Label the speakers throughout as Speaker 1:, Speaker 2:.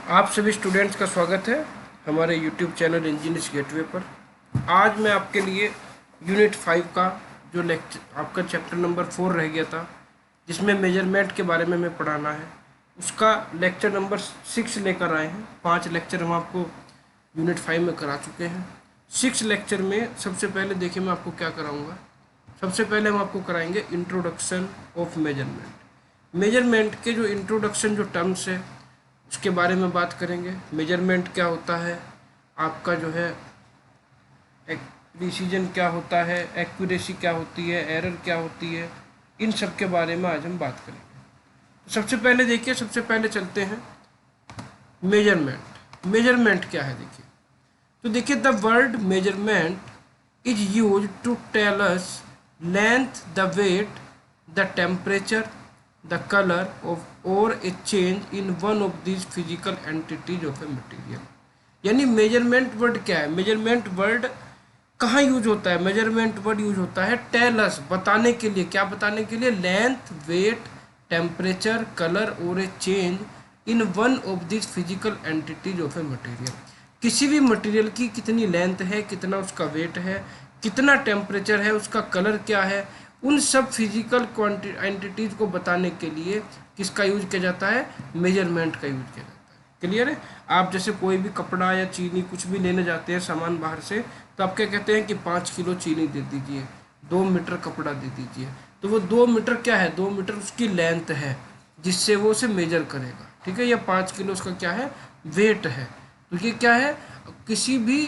Speaker 1: आप सभी स्टूडेंट्स का स्वागत है हमारे यूट्यूब चैनल इंजीनियर्स गेटवे पर। आज मैं आपके लिए यूनिट 5 का जो लेक्चर आपका चैप्टर नंबर 4 रह गया था, जिसमें मेजरमेंट के बारे में हमें पढ़ाना है, उसका लेक्चर नंबर 6 लेकर आए हैं। 5 लेक्चर हम आपको यूनिट 5 में करा चुके हैं। 6 लेक्चर में सबसे पहले देखिए मैं आपको क्या कराऊँगा। सबसे पहले हम आपको कराएंगे इंट्रोडक्शन ऑफ मेजरमेंट। मेजरमेंट के जो इंट्रोडक्शन जो टर्म्स है उसके बारे में बात करेंगे। मेजरमेंट क्या होता है, आपका जो है प्रिसीजन क्या होता है, एक्यूरेसी क्या होती है, एरर क्या होती है, इन सब के बारे में आज हम बात करेंगे। तो सबसे पहले देखिए, सबसे पहले चलते हैं मेजरमेंट। मेजरमेंट क्या है देखिए, तो देखिए the word measurement is use to tell us length, the weight, the temperature, the color of or a change in one of these physical entities of a material। यानी मेजरमेंट वर्ड क्या है, measurement word कहाँ use होता है, measurement word use होता है tell us, बताने के लिए। क्या बताने के लिए? लेंथ, वेट, टेम्परेचर, कलर और ए change in one of this physical entities of a material. किसी भी मटेरियल की कितनी लेंथ है, कितना उसका वेट है, कितना टेम्परेचर है, उसका कलर क्या है, उन सब फिजिकल एंटिटीज को बताने के लिए किसका यूज किया जाता है? मेजरमेंट का यूज किया जाता है। क्लियर है? आप जैसे कोई भी कपड़ा या चीनी कुछ भी लेने जाते हैं सामान बाहर से, तो आप क्या कहते हैं कि 5 किलो चीनी दे दीजिए, 2 मीटर कपड़ा दे दीजिए। तो वो 2 मीटर क्या है? 2 मीटर उसकी लेंथ है जिससे वो उसे मेजर करेगा। ठीक है? या 5 किलो उसका क्या है? वेट है। तो ये क्या है? किसी भी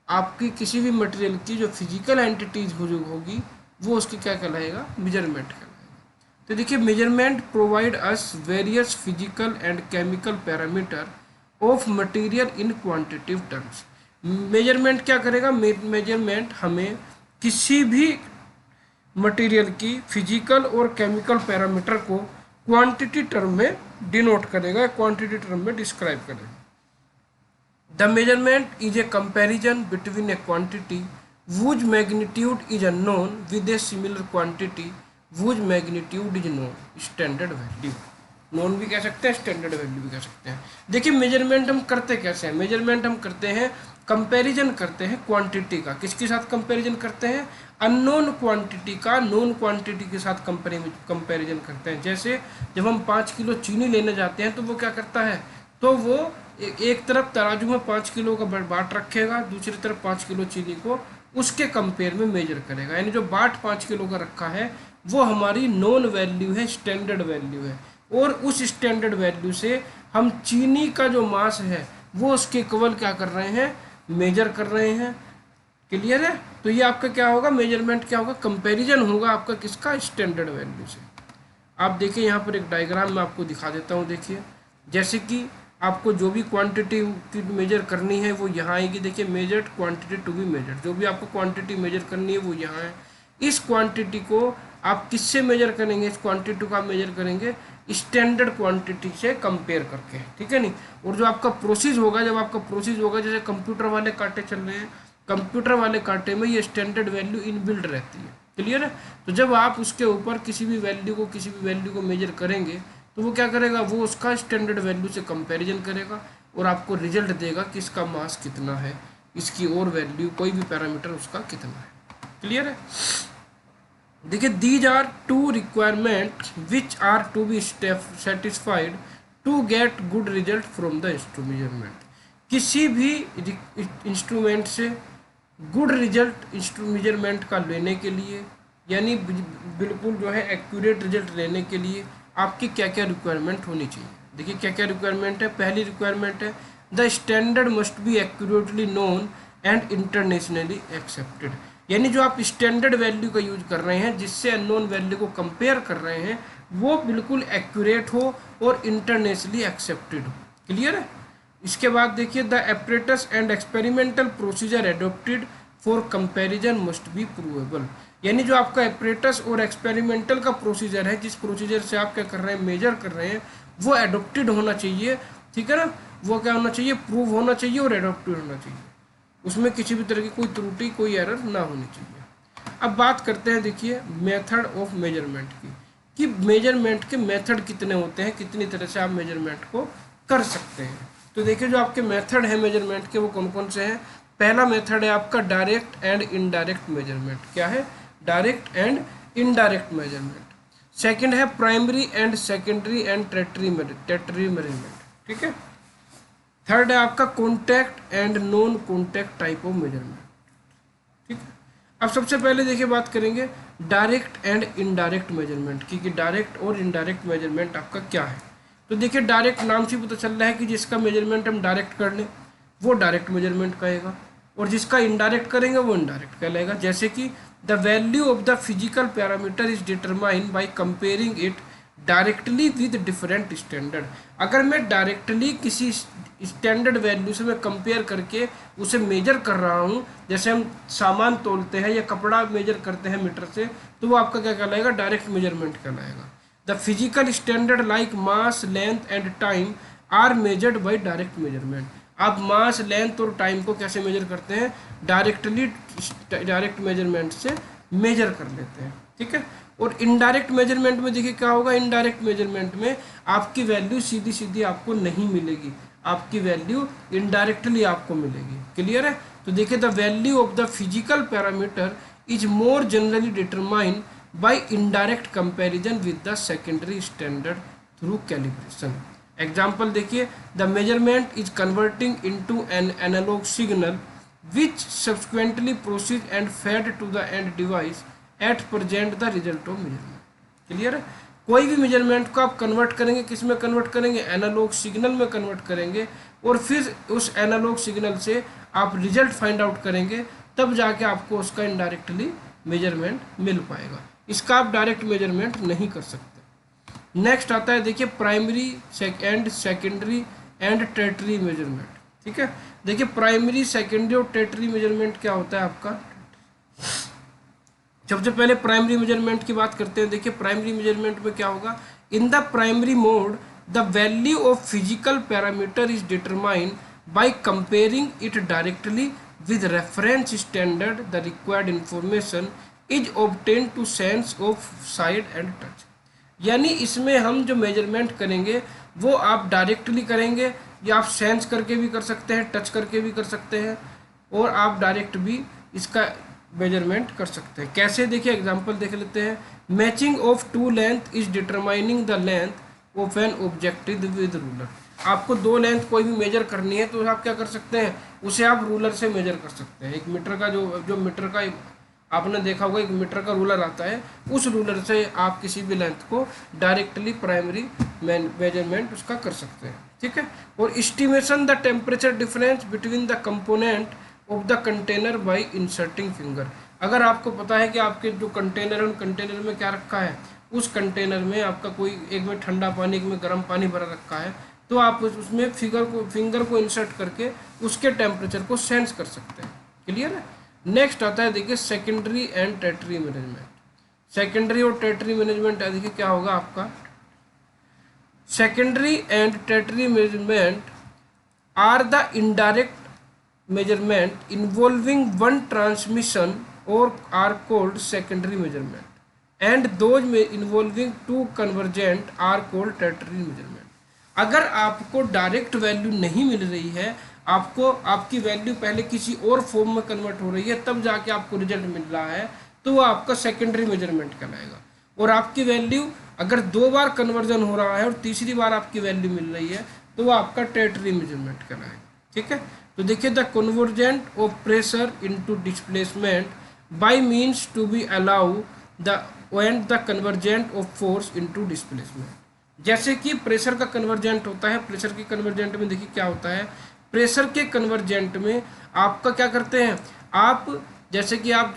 Speaker 1: आपकी किसी भी मटेरियल की जो फिजिकल एंटिटीज होगी वो उसकी क्या कहलाएगा? मेजरमेंट कहलाएगा। तो देखिए measurement provide us various physical and chemical parameter of material in quantitative terms. Measurement क्या करेगा? मेजरमेंट हमें किसी भी मटेरियल की फिजिकल और केमिकल पैरामीटर को क्वांटिटी टर्म में डिनोट करेगा, क्वांटिटी टर्म में डिस्क्राइब करेगा। The measurement is a comparison between A quantity whose magnitude is unknown with a similar quantity whose magnitude is known, standard value. Known भी कह सकते हैं, standard value भी कह सकते हैं। देखिए मेजरमेंट हम करते कैसे हैं? मेजरमेंट हम करते हैं, कंपैरिजन करते हैं क्वांटिटी का। किसके साथ कंपैरिजन करते हैं? अननोन क्वांटिटी का नोन क्वांटिटी के साथ कंपैरिजन करते हैं। जैसे जब हम 5 किलो चीनी लेने जाते हैं तो वो क्या करता है? तो वो एक तरफ तराजू में 5 किलो का बाट रखेगा, दूसरी तरफ 5 किलो चीनी को उसके कंपेयर में मेजर करेगा। यानी जो बाट 5 किलो का रखा है वो हमारी नॉन वैल्यू है, स्टैंडर्ड वैल्यू है, और उस स्टैंडर्ड वैल्यू से हम चीनी का जो मास है वो उसके इक्वल क्या कर रहे हैं? मेजर कर रहे हैं। क्लियर है? तो ये आपका क्या होगा? मेजरमेंट क्या होगा? कंपैरिजन होगा आपका किसका? स्टैंडर्ड वैल्यू से। आप देखिए यहाँ पर एक डायग्राम मैं आपको दिखा देता हूँ। देखिए जैसे कि आपको जो भी क्वांटिटी की मेजर करनी है वो यहाँ आएगी। देखिए measured quantity to be measured, जो भी आपको क्वांटिटी मेजर करनी है वो यहाँ है। इस क्वांटिटी को आप किससे मेजर करेंगे? इस क्वांटिटी को आप मेजर करेंगे स्टैंडर्ड क्वांटिटी से कंपेयर करके। ठीक है नहीं? और जो आपका प्रोसेस होगा, जब आपका प्रोसेस होगा, जैसे कंप्यूटर वाले कांटे चल रहे हैं, कंप्यूटर वाले कांटे में ये स्टैंडर्ड वैल्यू इनबिल्ट रहती है। क्लियर है? तो जब आप उसके ऊपर किसी भी वैल्यू को मेजर करेंगे तो वो क्या करेगा? वो उसका स्टैंडर्ड वैल्यू से कंपैरिजन करेगा और आपको रिजल्ट देगा कि इसका मास कितना है, इसकी और वैल्यू कोई भी पैरामीटर उसका कितना है। क्लियर है? देखिए these are two requirement which are to be satisfied to get good result from the measurement. किसी भी इंस्ट्रूमेंट से गुड रिजल्ट मेजरमेंट का लेने के लिए, यानी बिल्कुल जो है एक्यूरेट रिजल्ट लेने के लिए आपकी क्या क्या रिक्वायरमेंट होनी चाहिए। देखिए क्या क्या रिक्वायरमेंट है। पहली रिक्वायरमेंट है the standard must be accurately known and internationally accepted. यानी जो आप स्टैंडर्ड वैल्यू का यूज कर रहे हैं, जिससे अननोन वैल्यू को कंपेयर कर रहे हैं, वो बिल्कुल एक्यूरेट हो और इंटरनेशनली एक्सेप्टेड हो। क्लियर है? इसके बाद देखिए the apparatus and experimental procedure adopted for comparison must be provable. यानी जो आपका एपरेटस और एक्सपेरिमेंटल का प्रोसीजर है, जिस प्रोसीजर से आप क्या कर रहे हैं? मेजर कर रहे हैं, वो एडोप्टेड होना चाहिए। ठीक है ना? वो क्या होना चाहिए? प्रूव होना चाहिए और एडोप्टेड होना चाहिए। उसमें किसी भी तरह की कोई त्रुटि, कोई एरर ना होनी चाहिए। अब बात करते हैं देखिए मेथड ऑफ मेजरमेंट की, कि मेजरमेंट के मेथड कितने होते हैं, कितनी तरह से आप मेजरमेंट को कर सकते हैं। तो देखिए जो आपके मेथड है मेजरमेंट के वो कौन कौन से हैं। पहला मेथड है आपका डायरेक्ट एंड इनडायरेक्ट मेजरमेंट। क्या है? Direct and indirect measurement. Second है primary and secondary and tertiary measurement. ठीक है। थर्ड है आपका contact and non contact type of measurement. ठीक है। अब सबसे पहले देखिए बात करेंगे डायरेक्ट एंड इनडायरेक्ट मेजरमेंट की, कि डायरेक्ट और इनडायरेक्ट मेजरमेंट आपका क्या है। तो देखिए डायरेक्ट नाम से पता चल रहा है कि जिसका मेजरमेंट हम डायरेक्ट कर लें वो डायरेक्ट मेजरमेंट कहेगा, और जिसका इनडायरेक्ट करेंगे वो इनडायरेक्ट कहलाएगा। जैसे कि the value of the physical parameter is determined by comparing it directly with different standard. अगर मैं डायरेक्टली किसी स्टैंडर्ड वैल्यू से मैं कंपेयर करके उसे मेजर कर रहा हूँ, जैसे हम सामान तोलते हैं या कपड़ा मेजर करते हैं मीटर से, तो वो आपका क्या कहलाएगा? डायरेक्ट मेजरमेंट कहलाएगा। The physical standard like mass, length and time are measured by direct measurement. आप मास, लेंथ और टाइम को कैसे मेजर करते हैं? डायरेक्टली डायरेक्ट मेजरमेंट से मेजर कर लेते हैं। ठीक है। और इनडायरेक्ट मेजरमेंट में देखिए क्या होगा। इनडायरेक्ट मेजरमेंट में आपकी वैल्यू सीधी सीधी आपको नहीं मिलेगी, आपकी वैल्यू इनडायरेक्टली आपको मिलेगी। क्लियर है? तो देखिए the value of the physical parameter is more generally determined by indirect comparison with the secondary standard through calibration. Example देखिए, the measurement is converting into an analog signal which subsequently proceed and fed to the end device at present the result of measurement. Clear है? कोई भी measurement को आप convert करेंगे, किस में convert करेंगे? एनालॉग सिग्नल में कन्वर्ट करेंगे, और फिर उस एनालॉग सिग्नल से आप रिजल्ट फाइंड आउट करेंगे, तब जाके आपको उसका इनडायरेक्टली मेजरमेंट मिल पाएगा। इसका आप डायरेक्ट मेजरमेंट नहीं कर सकते। नेक्स्ट आता है देखिए primary and secondary and tertiary measurement. ठीक है। देखिए प्राइमरी, सेकेंडरी और टेटरी मेजरमेंट क्या होता है आपका। सबसे पहले प्राइमरी मेजरमेंट की बात करते हैं। देखिए प्राइमरी मेजरमेंट में क्या होगा। In the primary mode the value of physical parameter is determined by comparing it directly with reference standard. The required information is obtain to sense of sight and touch. यानी इसमें हम जो measurement करेंगे वो आप डायरेक्टली करेंगे, या आप सेंस करके भी कर सकते हैं, टच करके भी कर सकते हैं, और आप डायरेक्ट भी इसका मेजरमेंट कर सकते हैं। कैसे? देखिए एग्जांपल देख लेते हैं। Matching of two length is determining the length of an objective with ruler. आपको दो लेंथ कोई भी मेजर करनी है तो आप क्या कर सकते हैं? उसे आप रूलर से मेजर कर सकते हैं। एक मीटर का जो मीटर का आपने देखा होगा, एक मीटर का रूलर आता है, उस रूलर से आप किसी भी लेंथ को डायरेक्टली प्राइमरी मेजरमेंट उसका कर सकते हैं। ठीक है। और estimation the temperature difference between the component of the container bye inserting finger. अगर आपको पता है कि आपके जो कंटेनर है उन कंटेनर में क्या रखा है, उस कंटेनर में आपका कोई एक में ठंडा पानी, एक में गर्म पानी भरा रखा है, तो आप उसमें फिंगर को इंसर्ट करके उसके टेम्परेचर को सेंस कर सकते हैं। क्लियर है? नेक्स्ट आता है देखिए secondary and tertiary management. Secondary और टेटरी मैनेजमेंट देखिए क्या होगा आपका। Secondary and tertiary measurement are the indirect measurement involving one transmission or are called secondary measurement, and those involving two convergent are called tertiary measurement। अगर आपको direct value नहीं मिल रही है, आपको आपकी वैल्यू पहले किसी और फॉर्म में कन्वर्ट हो रही है, तब जाके आपको रिजल्ट मिल रहा है, तो वो आपका सेकेंडरी मेजरमेंट कहलाएगा। और आपकी वैल्यू अगर दो बार कन्वर्जन हो रहा है और तीसरी बार आपकी वैल्यू मिल रही है, तो वो आपका टेटरी मेजरमेंट कहलाएगा। ठीक है। तो देखिए the convergent of pressure into displacement by means to be allow the end the convergent of force into displacement. जैसे कि प्रेशर का कन्वर्जेंट होता है, प्रेशर के कन्वर्जेंट में देखिए क्या होता है। प्रेशर के कन्वर्जेंट में आपका क्या करते हैं, आप जैसे कि आप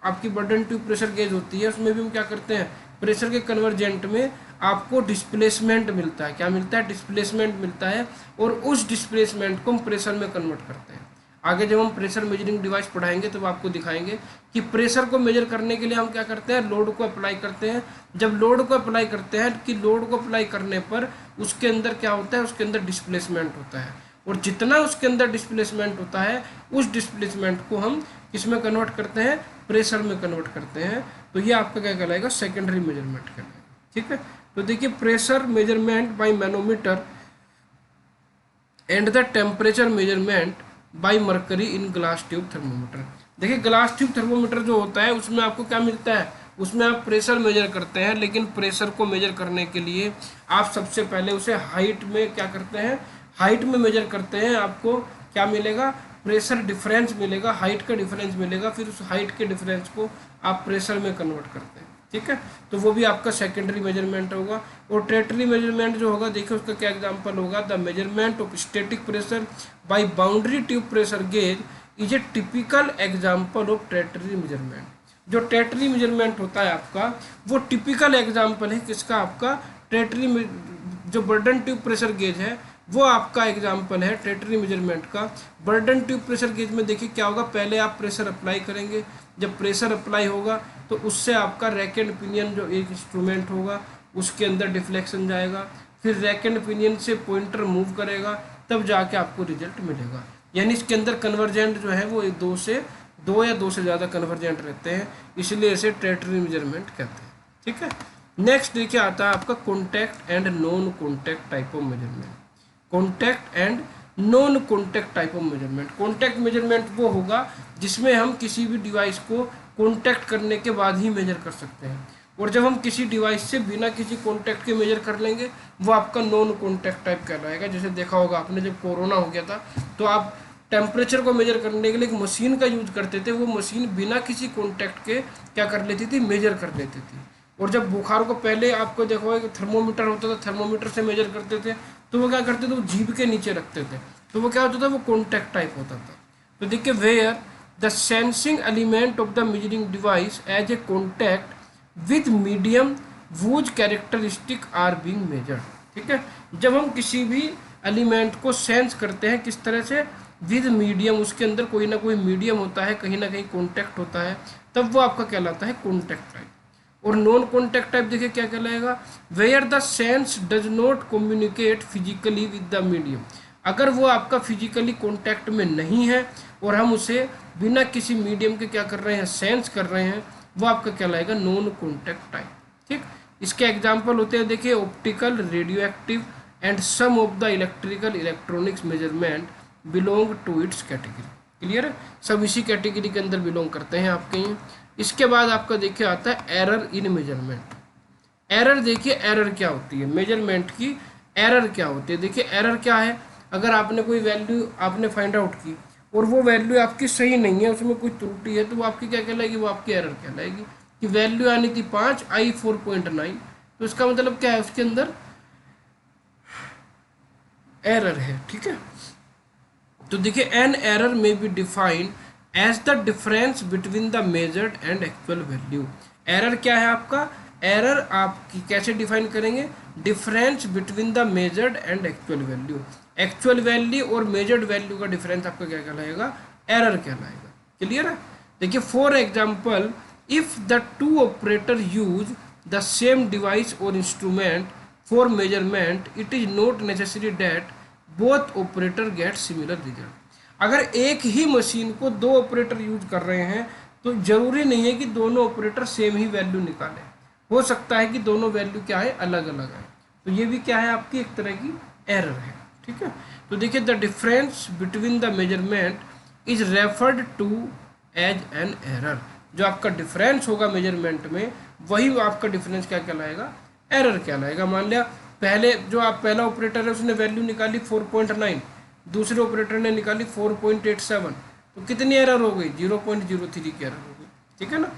Speaker 1: आपकी बर्डन ट्यूब प्रेशर गेज होती है, उसमें भी हम क्या करते हैं, प्रेशर के कन्वर्जेंट में आपको डिस्प्लेसमेंट मिलता है। क्या मिलता है? डिस्प्लेसमेंट मिलता है, और उस डिस्प्लेसमेंट को हम प्रेशर में कन्वर्ट करते हैं। आगे जब हम प्रेशर मेजरिंग डिवाइस पढ़ाएंगे तब आपको दिखाएंगे कि प्रेशर को मेजर करने के लिए हम क्या करते हैं, लोड को अप्लाई करते हैं। जब लोड को अप्लाई करते हैं कि लोड को अप्लाई करने पर उसके अंदर क्या होता है, उसके अंदर डिस्प्लेसमेंट होता है, और जितना उसके अंदर डिस्प्लेसमेंट होता है उस डिस्प्लेसमेंट को हम किस में कन्वर्ट करते हैं, प्रेशर में कन्वर्ट करते हैं। तो ये आपका क्या कहलाएगा, सेकेंडरी मेजरमेंट कहलाएगा। ठीक है। तो देखिए pressure measurement by manometer and the temperature measurement by mercury in glass tube thermometer. देखिए ग्लास ट्यूब थर्मोमीटर जो होता है उसमें आपको क्या मिलता है, उसमें आप प्रेशर मेजर करते हैं, लेकिन प्रेशर को मेजर करने के लिए आप सबसे पहले उसे हाइट में क्या करते हैं, हाइट में मेजर करते हैं। आपको क्या मिलेगा, प्रेशर डिफरेंस मिलेगा, हाइट का डिफरेंस मिलेगा, फिर उस हाइट के डिफरेंस को आप प्रेशर में कन्वर्ट करते हैं। ठीक है, तो वो भी आपका सेकेंडरी मेजरमेंट होगा। और टेरिटरी मेजरमेंट जो होगा, देखिए उसका क्या एग्जांपल होगा, the measurement of static pressure by boundary tube pressure gauge is a typical example of territory measurement. जो टेरिटरी मेजरमेंट होता है आपका, वो टिपिकल एग्जांपल है किसका, आपका टेरिटरी में। जो बर्डन ट्यूब प्रेशर गेज है वो आपका एग्जाम्पल है टेरिटरी मेजरमेंट का। बर्डन ट्यूब प्रेशर गेज में देखिए क्या होगा, पहले आप प्रेशर अप्लाई करेंगे, जब प्रेशर अप्लाई होगा तो उससे आपका रैक एंड पिनियन जो एक इंस्ट्रूमेंट होगा उसके अंदर डिफ्लेक्शन जाएगा, फिर रैक एंड पिनियन से पॉइंटर मूव करेगा, तब जाके आपको रिजल्ट मिलेगा। यानी इसके अंदर कन्वर्जेंट जो है वो दो या दो से ज़्यादा कन्वर्जेंट रहते हैं, इसलिए इसे टेरिटरी मेजरमेंट कहते हैं। ठीक है, नेक्स्ट देखिए आता है आपका contact and non contact type of measurement. Contact and non contact type of measurement. Contact measurement वो होगा जिसमें हम किसी भी डिवाइस को कॉन्टैक्ट करने के बाद ही मेजर कर सकते हैं, और जब हम किसी डिवाइस से बिना किसी कॉन्टैक्ट के मेजर कर लेंगे वो आपका नॉन कॉन्टैक्ट टाइप कहलाएगा। जैसे देखा होगा आपने, जब कोरोना हो गया था तो आप टेम्परेचर को मेजर करने के लिए एक मशीन का यूज करते थे, वो मशीन बिना किसी कॉन्टैक्ट के क्या कर लेती थी, मेजर कर लेती थी। और जब बुखार को पहले आपको देखा होगा कि थर्मोमीटर होता था, थर्मोमीटर से मेजर करते थे, तो वो क्या करते थे, वो जीभ के नीचे रखते थे, तो वो क्या होता था, वो कॉन्टैक्ट टाइप होता था। तो देखिए where the sensing element of the measuring device as a contact with medium whose characteristic are being measured. ठीक है, जब हम किसी भी एलिमेंट को सेंस करते हैं किस तरह से, विद मीडियम, उसके अंदर कोई ना कोई मीडियम होता है, कहीं ना कहीं कॉन्टैक्ट होता है, तब वो आपका कहलाता है कॉन्टैक्ट टाइप। और नॉन कॉन्टैक्ट टाइप देखिए क्या कहलाएगा, where the sense does not communicate physically with the medium. अगर वो आपका फिजिकली कॉन्टैक्ट में नहीं है और हम उसे बिना किसी मीडियम के क्या कर रहे हैं, सेंस कर रहे हैं, वो आपका कहलाएगा नॉन कॉन्टैक्ट टाइप। ठीक, इसके एग्जाम्पल होते हैं देखिए optical, radio and some of the electrical electronics measurement belong to its category. Clear है, सब इसी कैटेगरी के अंदर बिलोंग करते हैं आपके ये। इसके बाद आपका देखिए आता है एरर इन मेजरमेंट। एरर देखिए, एरर क्या होती है, मेजरमेंट की एरर क्या होती है। देखिए एरर क्या है, अगर आपने कोई वैल्यू आपने फाइंड आउट की और वो वैल्यू आपकी सही नहीं है, उसमें कोई त्रुटि है, तो वो आपकी क्या कहलाएगी, वो आपकी एरर कहलाएगी। कि वैल्यू आनी थी 5, आई 4.9, तो इसका मतलब क्या है, उसके अंदर एरर है। ठीक है, तो देखिए an error may be defined as the difference between the measured and actual value. Error क्या है आपका, एरर आपकी कैसे डिफाइन करेंगे, difference between the measured and actual value. Actual value और मेजर्ड वैल्यू का डिफरेंस आपका क्या कहलाएगा, एरर कहलाएगा। क्लियर है, देखिए for example if the two operator use the same device और instrument for measurement it is not necessary that both operator gate similar result. अगर एक ही मशीन को दो ऑपरेटर यूज कर रहे हैं तो जरूरी नहीं है कि दोनों ऑपरेटर सेम ही वैल्यू निकालें, हो सकता है कि दोनों वैल्यू क्या है, अलग अलग है। तो ये भी क्या है, आपकी एक तरह की एरर है। ठीक है, तो देखिए the difference between the measurement is referred to as an error. जो आपका डिफरेंस होगा मेजरमेंट में, वही आपका डिफरेंस क्या कहलाएगा, एरर कहलाएगा। मान लिया पहले जो आप पहला ऑपरेटर है उसने वैल्यू निकाली 4.9, दूसरे ऑपरेटर ने निकाली 4.87, तो कितनी एरर हो गई, 0.03 की एरर हो गई। ठीक है ना।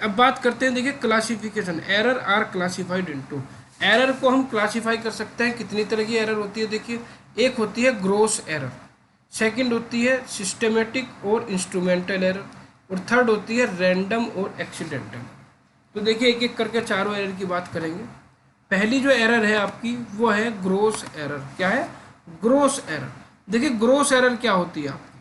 Speaker 1: अब बात करते हैं देखिए classification. Error are classified into, error को हम क्लासिफाई कर सकते हैं, कितनी तरह की एरर होती है। देखिए एक होती है ग्रोस एरर, सेकंड होती है सिस्टमेटिक और इंस्ट्रूमेंटल एरर, और थर्ड होती है रैंडम और एक्सीडेंटल। तो देखिए एक एक करके चारों एरर की बात करेंगे। पहली जो एरर है आपकी वो है ग्रोस एरर। क्या है, ग्रोस एरर। देखिए ग्रोस एरर क्या होती है आपकी,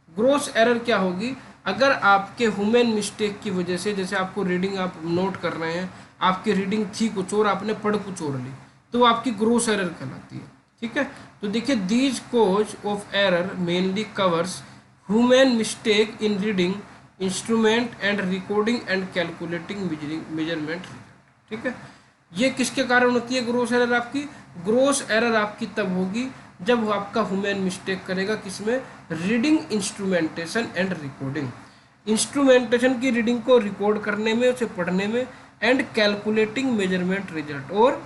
Speaker 1: ग्रोस एरर क्या होगी, अगर आपके ह्यूमन मिस्टेक की वजह से, जैसे आपको रीडिंग आप नोट कर रहे हैं, आपकी रीडिंग थी कुछ और आपने पढ़ कुछ और ली, तो वो आपकी ग्रोस एरर कहलाती है। ठीक है, तो देखिए these cause of error mainly covers human mistake in reading instrument and recording and calculating measurement. ठीक है, ये किसके कारण होती है ग्रोस एरर आपकी, ग्रोस एरर आपकी तब होगी जब आपका ह्यूमन मिस्टेक करेगा किसमें, reading instrumentation and recording, instrumentation की रीडिंग को रिकॉर्ड करने में, उसे पढ़ने में, एंड कैलकुलेटिंग मेजरमेंट रिजल्ट, और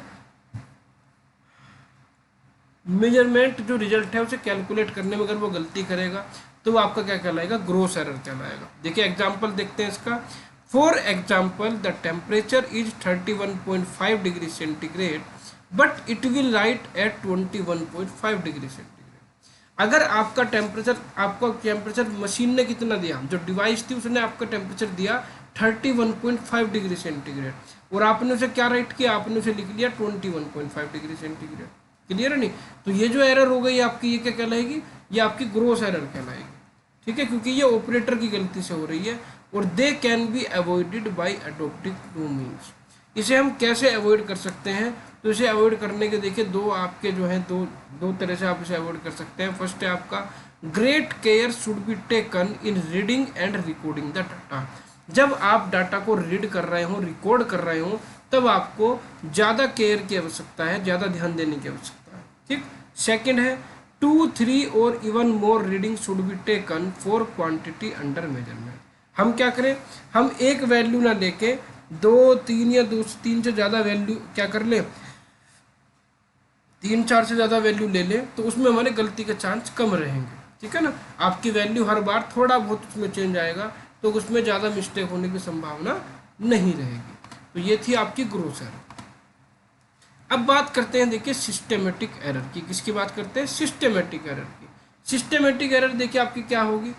Speaker 1: मेजरमेंट जो रिजल्ट है उसे कैलकुलेट करने में अगर वो गलती करेगा तो वो आपका क्या कहलाएगा, ग्रोस एरर कहलाएगा। देखिए एग्जांपल देखते हैं इसका। For example the temperature is 31.5 degree centigrade but it will write at 21.5 degree centigrade. अगर आपका टेम्परेचर मशीन ने कितना दिया, जो डिवाइस थी उसने आपका टेम्परेचर दिया 31.5 डिग्री सेंटीग्रेड, और आपने उसे क्या राइट किया, आपने उसे लिख लिया 21.5 डिग्री सेंटीग्रेड। क्लियर है नहीं? तो ये जो एरर हो गई आपकी, ये क्या कहलाएगी, ये आपकी ग्रोस एरर कहलाएगी। ठीक है, क्योंकि ये ऑपरेटर की गलती से हो रही है, और they can be avoided by adopting two means. इसे हम कैसे अवॉइड कर सकते हैं, तो इसे अवॉइड करने के देखिए दो आपके जो हैं दो तरह से आप इसे अवॉइड कर सकते हैं। फर्स्ट है आपका great care should be taken in reading and recording the data. जब आप डाटा को रीड कर रहे हो, रिकॉर्ड कर रहे हो, तब आपको ज़्यादा केयर की आवश्यकता है, ज़्यादा ध्यान देने की आवश्यकता है। ठीक। सेकंड है 2, 3 और even more reading should be taken for quantity under measurement. हम क्या करें, हम एक वैल्यू ना लेके 2, 3 या 3 से ज़्यादा वैल्यू क्या कर ले, 3, 4 से ज़्यादा वैल्यू ले लें, तो उसमें हमारे गलती के चांस कम रहेंगे। ठीक है ना, आपकी वैल्यू हर बार थोड़ा बहुत उसमें चेंज आएगा, तो उसमें ज़्यादा मिस्टेक होने की संभावना नहीं रहेगी। तो ये थी आपकी ग्रोस एरर। अब बात करते हैं देखिए सिस्टेमेटिक एरर की। किसकी बात करते हैं, सिस्टेमेटिक एरर की। सिस्टेमेटिक एरर देखिए आपकी क्या होगी,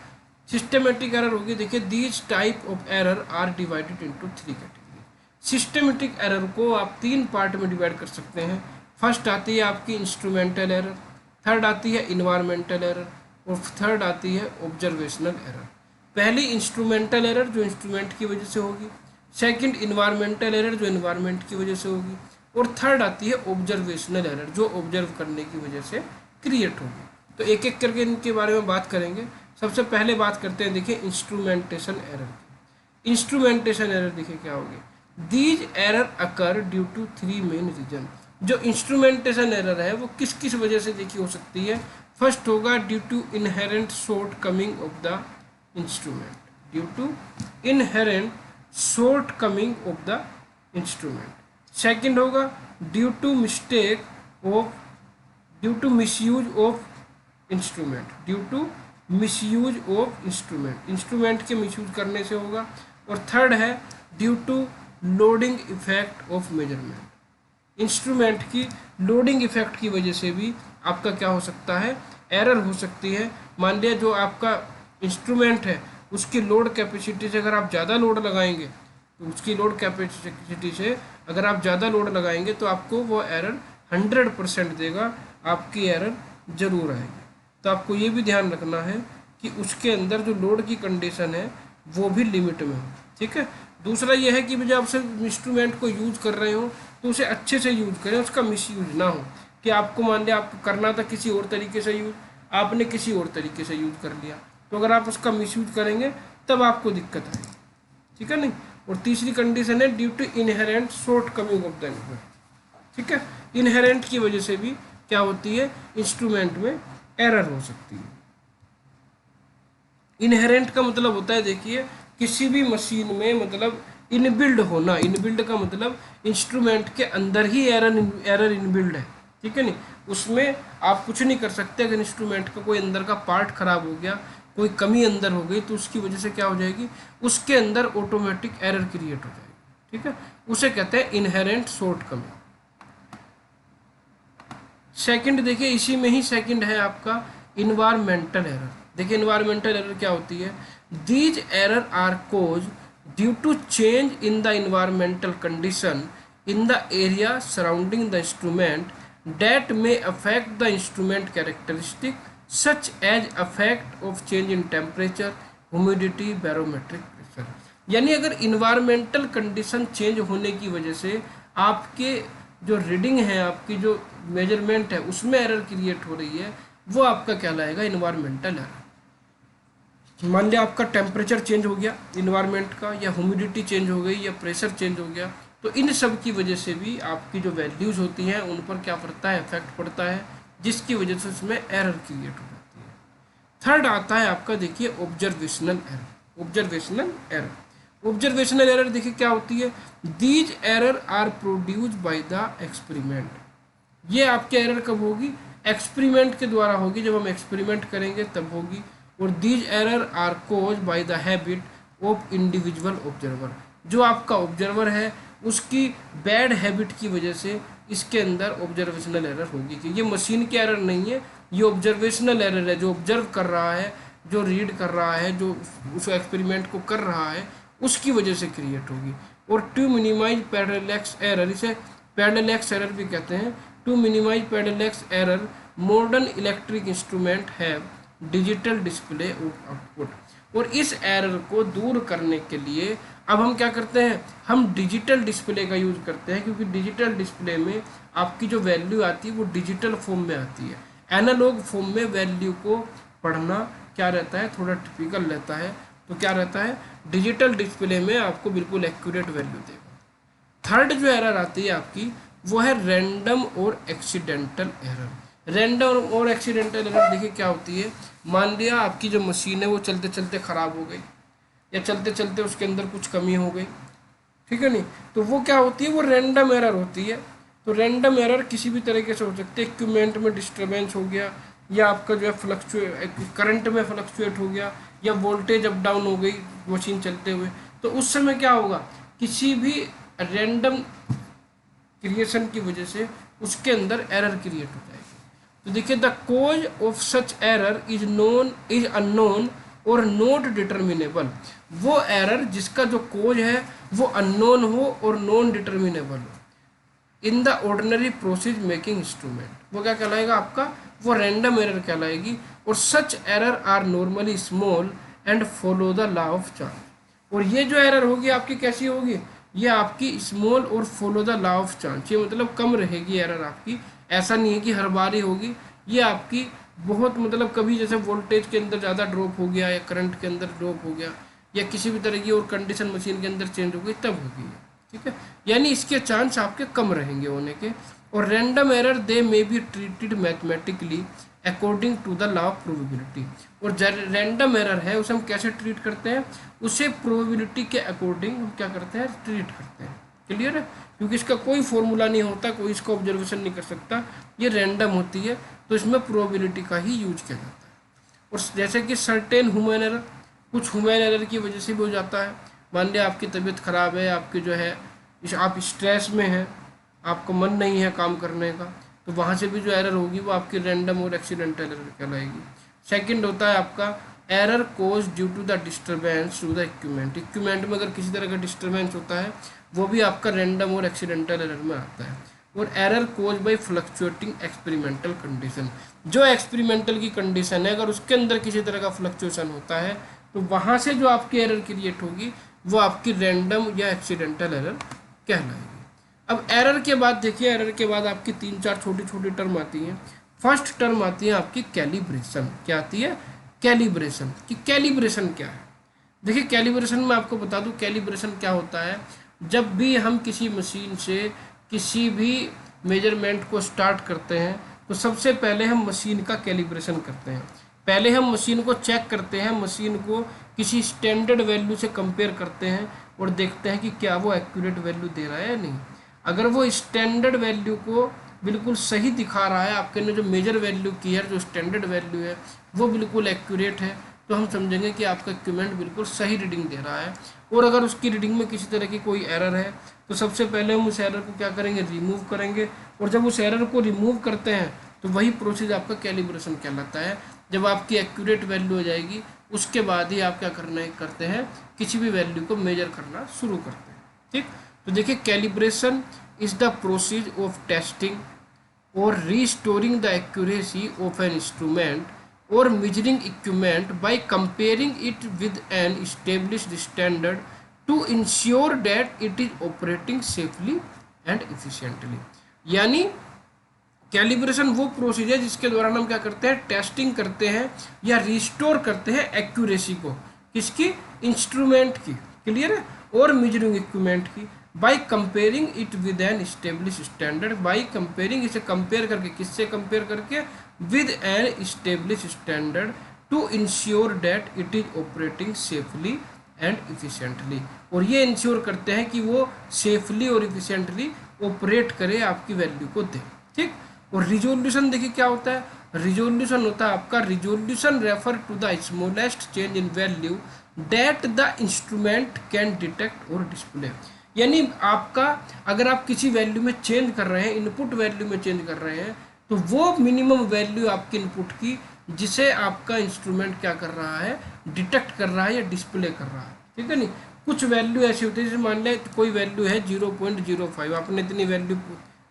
Speaker 1: सिस्टेमेटिक एरर होगी, देखिए these type of error are divided into 3 category. Systematic error को आप 3 पार्ट में डिवाइड कर सकते हैं। फर्स्ट आती है आपकी इंस्ट्रूमेंटल एरर, थर्ड आती है इन्वायरमेंटल एरर, और थर्ड आती है ऑब्जर्वेशनल एरर। पहली इंस्ट्रूमेंटल एरर जो इंस्ट्रूमेंट की वजह से होगी, सेकंड इन्वायरमेंटल एरर जो इन्वायरमेंट की वजह से होगी, और थर्ड आती है ऑब्जर्वेशनल एरर जो ऑब्जर्व करने की वजह से क्रिएट होगी। तो एक एक करके इनके बारे में बात करेंगे। सबसे पहले बात करते हैं देखिए इंस्ट्रूमेंटेशन एरर की। इंस्ट्रूमेंटेशन एरर देखिए क्या होगी, these error occur due to 3 main reason. जो इंस्ट्रूमेंटेशन एरर है वो किस किस वजह से देखिए हो सकती है। फर्स्ट होगा due to inherent shortcoming of the instrument, due to inherent shortcoming of the instrument. Second होगा due to misuse of instrument, due to misuse of instrument, instrument के मिसयूज करने से होगा। और थर्ड है due to loading effect of measurement, instrument की loading effect की वजह से भी आपका क्या हो सकता है, एरर हो सकती है। मान लिया जो आपका इंस्ट्रूमेंट है उसकी लोड कैपेसिटी से अगर आप ज़्यादा लोड लगाएंगे, तो उसकी लोड कैपेसिटी से अगर आप ज़्यादा लोड लगाएंगे तो आपको वो एरर 100% देगा, आपकी एरर जरूर आएगी। तो आपको ये भी ध्यान रखना है कि उसके अंदर जो लोड की कंडीशन है वो भी लिमिट में हो। ठीक है। दूसरा ये है कि जब आप सिर्फ इंस्ट्रूमेंट को यूज़ कर रहे हो तो उसे अच्छे से यूज़ करें, उसका मिसयूज ना हो कि आपको मान लिया आपको करना था किसी और तरीके से यूज़, आपने किसी और तरीके से यूज़ कर लिया, तो अगर आप उसका मिसयूज करेंगे तब आपको दिक्कत आएगी। ठीक है नहीं। और तीसरी कंडीशन है due to inherent shortcoming of the instrument. ठीक है, इनहेरेंट की वजह से भी क्या होती है, इंस्ट्रूमेंट में एरर हो सकती है। इनहेरेंट का मतलब होता है देखिए किसी भी मशीन में मतलब इनबिल्ड होना, इनबिल्ड का मतलब इंस्ट्रूमेंट के अंदर ही एरर इनबिल्ड है। ठीक है नहीं, उसमें आप कुछ नहीं कर सकते। अगर इंस्ट्रूमेंट का कोई अंदर का पार्ट खराब हो गया, कोई कमी अंदर हो गई, तो उसकी वजह से क्या हो जाएगी, उसके अंदर ऑटोमेटिक एरर क्रिएट हो जाएगी। ठीक है, उसे कहते हैं इनहेरेंट शॉर्ट कमिंग। सेकंड देखिए इसी में ही सेकंड है आपका इन्वायरमेंटल एरर। देखिए इन्वायरमेंटल एरर क्या होती है, these error are cause due to change in the environmental condition in the area surrounding the instrument that may affect the instrument characteristic such as effect of change in temperature, humidity, barometric pressure। यानी अगर environmental condition change होने की वजह से आपके जो reading है, आपकी जो मेजरमेंट है उसमें एरर क्रिएट हो रही है, वो आपका कहलाएगा इन्वायरमेंटल एरर। मान लिया आपका टेम्परेचर चेंज हो गया इन्वायरमेंट का, या ह्यूमिडिटी चेंज हो गई, या प्रेशर चेंज हो गया, तो इन सब की वजह से भी आपकी जो वैल्यूज़ होती हैं उन पर क्या पड़ता है, इफेक्ट पड़ता है। जिसकी वजह से उसमें एरर क्रिएट हो जाती है। थर्ड आता है आपका देखिए ऑब्जर्वेशनल एरर। ऑब्जर्वेशनल एरर देखिए क्या होती है, these error are produce by the experiment. ये आपके एरर कब होगी, एक्सपेरिमेंट के द्वारा होगी, जब हम एक्सपेरिमेंट करेंगे तब होगी। और these error are cause by the habit of individual observer. जो आपका ऑब्जर्वर है उसकी बैड हैबिट की वजह से इसके अंदर ऑब्जर्वेशनल एरर होगी, कि ये मशीन की एरर नहीं है, ये ऑब्जर्वेशनल एरर है। जो ऑब्जर्व कर रहा है, जो रीड कर रहा है, जो उस एक्सपेरिमेंट को कर रहा है, उसकी वजह से क्रिएट होगी। और टू मिनिमाइज पैरेलैक्स एरर, इसे पैरेलैक्स एरर भी कहते हैं। To minimize parallax error modern electric instrument have digital display of output. और इस एरर को दूर करने के लिए अब हम क्या करते हैं, हम डिजिटल डिस्प्ले का यूज़ करते हैं, क्योंकि डिजिटल डिस्प्ले में आपकी जो वैल्यू आती है वो डिजिटल फॉर्म में आती है। एनालॉग फॉर्म में वैल्यू को पढ़ना क्या रहता है, थोड़ा टिपिकल रहता है। तो क्या रहता है, डिजिटल डिस्प्ले में आपको बिल्कुल एक्यूरेट वैल्यू देगा। थर्ड जो एरर आती है आपकी वो है रैंडम और एक्सीडेंटल एरर। रैंडम और एक्सीडेंटल एरर देखिए क्या होती है, मान लिया आपकी जो मशीन है वो चलते चलते ख़राब हो गई, या चलते चलते उसके अंदर कुछ कमी हो गई, ठीक है नहीं, तो वो क्या होती है, वो रैंडम एरर होती है। तो रैंडम एरर किसी भी तरीके से हो सकते हैं, इक्विपमेंट में डिस्टर्बेंस हो गया, या आपका जो है करंट में फ्लक्चुएट हो गया, या वोल्टेज अप डाउन हो गई मशीन चलते हुए, तो उस समय क्या होगा, किसी भी रैंडम क्रिएशन की वजह से उसके अंदर एरर क्रिएट हो जाएगी। तो देखिए the cause of such error is unknown और नॉट डिटर्मिनेबल। वो एरर जिसका जो कोज है वो अननोन हो और नॉन डिटर्मिनेबल हो in the ordinary process making instrument, वो क्या कहलाएगा आपका, वो रैंडम एरर कहलाएगी। और such error are normally small and follow the law of chance. और ये जो एरर होगी आपकी कैसी होगी, ये आपकी स्मॉल और follow the law of chance, ये मतलब कम रहेगी एरर आपकी। ऐसा नहीं है कि हर बार ही होगी, ये आपकी बहुत मतलब कभी जैसे वोल्टेज के अंदर ज़्यादा ड्रॉप हो गया, या करंट के अंदर ड्रॉप हो गया, या किसी भी तरह की और कंडीशन मशीन के अंदर चेंज हो गई, तब होगी, ठीक है। यानी इसके चांस आपके कम रहेंगे होने के। और random error they may be treated mathematically according to the law of probability. और रैंडम एरर है उसे हम कैसे ट्रीट करते हैं, उसे प्रोबेबिलिटी के अकॉर्डिंग हम क्या करते हैं, ट्रीट करते हैं। क्लियर है, क्योंकि इसका कोई फॉर्मूला नहीं होता, कोई इसका ऑब्जर्वेशन नहीं कर सकता, ये रैंडम होती है, तो इसमें प्रोबेबिलिटी का ही यूज किया जाता है। और जैसे कि सर्टेन ह्यूमन एरर, कुछ ह्यूमन एरर की वजह से भी हो जाता है। मान लिया आपकी तबीयत ख़राब है, आपकी जो है आप स्ट्रेस में हैं, आपको मन नहीं है काम करने का, तो वहाँ से भी जो एरर होगी वो आपकी रैंडम और एक्सीडेंटल एरर कहलाएगी। सेकंड होता है आपका error cause due to the disturbance to the equipment. Equipment में अगर किसी तरह का डिस्टर्बेंस होता है वो भी आपका रैंडम और एक्सीडेंटल एरर में आता है। और error cause by fluctuating experimental condition, जो एक्सपेरिमेंटल की कंडीशन है अगर उसके अंदर किसी तरह का फ्लक्चुएशन होता है तो वहाँ से जो आपकी एरर क्रिएट होगी वो आपकी रैंडम या एक्सीडेंटल एरर कहलाएगी। अब एरर के बाद देखिए, एरर के बाद आपकी 3-4 छोटी छोटी टर्म आती हैं। फर्स्ट टर्म आती है आपकी कैलिब्रेशन। क्या आती है, कैलिब्रेशन। कि कैलिब्रेशन क्या है, देखिए कैलिब्रेशन में आपको बता दूं कैलिब्रेशन क्या होता है। जब भी हम किसी मशीन से किसी भी मेजरमेंट को स्टार्ट करते हैं तो सबसे पहले हम मशीन का कैलिब्रेशन करते हैं। पहले हम मशीन को चेक करते हैं, मशीन को किसी स्टैंडर्ड वैल्यू से कंपेयर करते हैं और देखते हैं कि क्या वो एक्यूरेट वैल्यू दे रहा है या नहीं। अगर वो स्टैंडर्ड वैल्यू को बिल्कुल सही दिखा रहा है, आपके ने जो मेजर वैल्यू की है, जो स्टैंडर्ड वैल्यू है वो बिल्कुल एक्यूरेट है, तो हम समझेंगे कि आपका इक्विपमेंट बिल्कुल सही रीडिंग दे रहा है। और अगर उसकी रीडिंग में किसी तरह की कोई एरर है तो सबसे पहले हम उस एरर को क्या करेंगे, रिमूव करेंगे। और जब उस एरर को रिमूव करते हैं तो वही प्रोसेस आपका कैलिब्रेशन कहलाता है। जब आपकी एक्यूरेट वैल्यू हो जाएगी उसके बाद ही आप क्या करते हैं, किसी भी वैल्यू को मेजर करना शुरू करते हैं, ठीक। तो देखिए calibration is the process of testing और restoring the accuracy of an instrument or measuring equipment by comparing it with an established standard to ensure that it is operating safely and efficiently। यानी calibration वो procedure है जिसके द्वारा हम क्या करते हैं, टेस्टिंग करते हैं या रिस्टोर करते हैं एक्यूरेसी को, किसकी, इंस्ट्रूमेंट की, क्लियर है, और मेजरिंग इक्विपमेंट की, by comparing it with an establish standard, by comparing, इसे कंपेयर करके, किससे कंपेयर करके, with an establish standard to ensure that it is operating safely and efficiently, और ये इंश्योर करते हैं कि वो सेफली और इफिशिएंटली ऑपरेट करे, आपकी वैल्यू को दे, ठीक। और रिजोल्यूशन देखिए क्या होता है, रिजोल्यूशन होता है आपका, resolution refer to the smallest change in value that the instrument can detect और डिस्प्ले, यानी आपका अगर आप किसी वैल्यू में चेंज कर रहे हैं, इनपुट वैल्यू में चेंज कर रहे हैं, तो वो मिनिमम वैल्यू आपकी इनपुट की जिसे आपका इंस्ट्रूमेंट क्या कर रहा है, डिटेक्ट कर रहा है या डिस्प्ले कर रहा है, ठीक है नहीं। कुछ वैल्यू ऐसी होती है, जैसे मान लें कोई वैल्यू है 0.05, आपने इतनी वैल्यू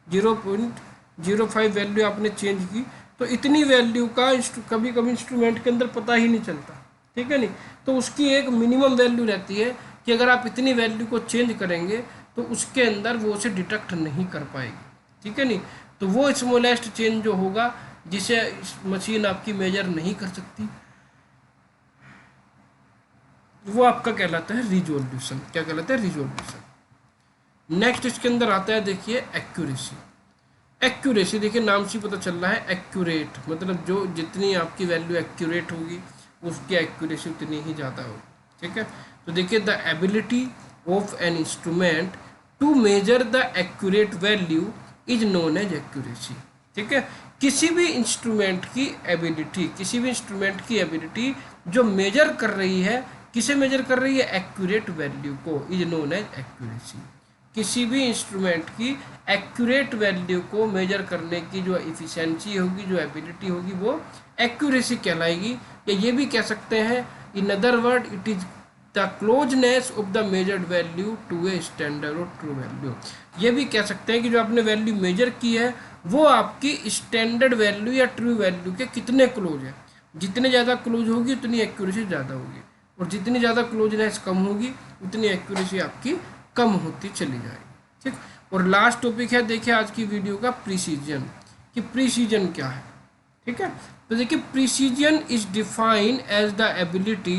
Speaker 1: 0.05 वैल्यू आपने चेंज की, तो इतनी वैल्यू का कभी कभी इंस्ट्रूमेंट के अंदर पता ही नहीं चलता, ठीक है नहीं। तो उसकी एक मिनिमम वैल्यू रहती है कि अगर आप इतनी वैल्यू को चेंज करेंगे तो उसके अंदर वो उसे डिटेक्ट नहीं कर पाएगी, ठीक है नहीं। तो वो स्मॉलेस्ट चेंज जो होगा जिसे मशीन आपकी मेजर नहीं कर सकती, वो आपका कहलाता है रिजोल्यूशन। क्या कहलाता है, रिजोल्यूशन। नेक्स्ट इसके अंदर आता है देखिए एक्यूरेसी। एक्यूरेसी देखिए नाम से पता चल रहा है, एक्यूरेट मतलब जो जितनी आपकी वैल्यू एक्यूरेट होगी उसकी एक्यूरेसी उतनी ही ज़्यादा होगी, ठीक है। तो देखिए the ability of an instrument to measure the accurate value is known as accuracy, ठीक है। किसी भी इंस्ट्रूमेंट की एबिलिटी, किसी भी इंस्ट्रूमेंट की एबिलिटी जो मेजर कर रही है, किसे मेजर कर रही है, एक्यूरेट वैल्यू को, इज नोन एज एक्यूरेसी। किसी भी इंस्ट्रूमेंट की एक्यूरेट वैल्यू को मेजर करने की जो इफिशिएंसी होगी, जो एबिलिटी होगी, वो एक्यूरेसी कहलाएगी। या ये भी कह सकते हैं, in other word it is the closeness of the measured value to a standard और ट्रू वैल्यू। ये भी कह सकते हैं कि जो आपने वैल्यू मेजर की है वो आपकी स्टैंडर्ड वैल्यू या ट्रू वैल्यू के कितने क्लोज है। जितने ज़्यादा क्लोज होगी उतनी एक्यूरेसी ज़्यादा होगी, और जितनी ज़्यादा क्लोजनेस कम होगी उतनी एक्यूरेसी आपकी कम होती चली जाएगी, ठीक। और लास्ट टॉपिक है देखिए आज की वीडियो का, प्रिसीजन, कि प्रिसीजन क्या है, ठीक है। तो देखिए precision is defined as the ability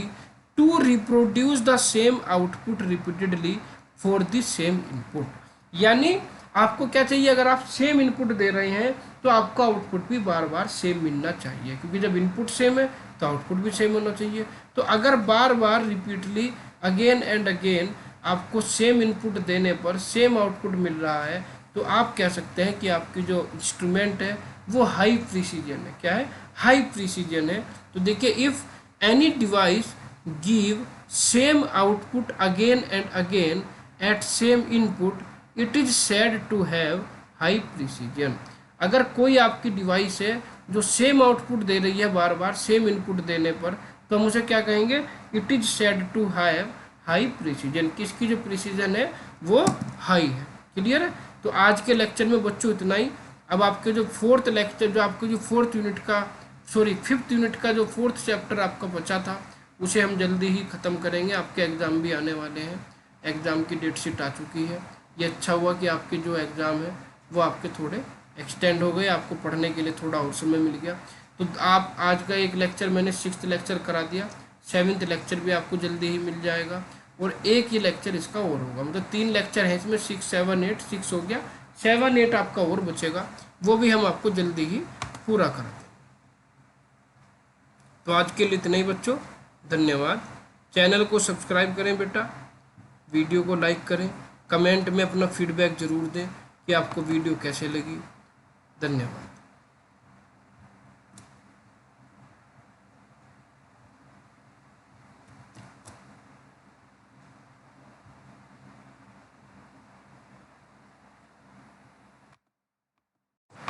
Speaker 1: to reproduce the same output repeatedly for the same input. यानी आपको क्या चाहिए, अगर आप सेम इनपुट दे रहे हैं तो आपको आउटपुट भी बार बार सेम मिलना चाहिए, क्योंकि जब इनपुट सेम है तो आउटपुट भी सेम होना चाहिए। तो अगर बार बार रिपीटली अगेन एंड अगेन आपको सेम इनपुट देने पर सेम आउटपुट मिल रहा है, तो आप कह सकते हैं कि आपकी जो इंस्ट्रूमेंट है वो हाई प्रिसीजन है। क्या है, हाई प्रिसीजन है। तो देखिए if any device give same output again and again at same input it is said to have high precision. अगर कोई आपकी डिवाइस है जो सेम आउटपुट दे रही है बार बार सेम इनपुट देने पर, तो हम उसे क्या कहेंगे, it is said to have high precision. किसकी जो प्रिसीजन है वो हाई है। क्लियर है। तो आज के लेक्चर में बच्चों इतना ही। अब आपके जो फोर्थ लेक्चर, जो आपके जो फिफ्थ यूनिट का जो फोर्थ चैप्टर आपका बचा था, उसे हम जल्दी ही ख़त्म करेंगे। आपके एग्ज़ाम भी आने वाले हैं, एग्ज़ाम की डेट शीट आ चुकी है। ये अच्छा हुआ कि आपके जो एग्ज़ाम है वो आपके थोड़े एक्सटेंड हो गए, आपको पढ़ने के लिए थोड़ा और समय मिल गया। तो आप आज का एक लेक्चर मैंने 6th लेक्चर करा दिया, 7th लेक्चर भी आपको जल्दी ही मिल जाएगा, और एक ही लेक्चर इसका और होगा। मतलब 3 लेक्चर हैं इसमें, 6, 7, 8, 6 हो गया, 7, 8 आपका और बचेगा, वो भी हम आपको जल्दी ही पूरा करा दें। तो आज के लिए इतना ही बच्चों, धन्यवाद। चैनल को सब्सक्राइब करें बेटा, वीडियो को लाइक करें, कमेंट में अपना फीडबैक ज़रूर दें कि आपको वीडियो कैसे लगी। धन्यवाद।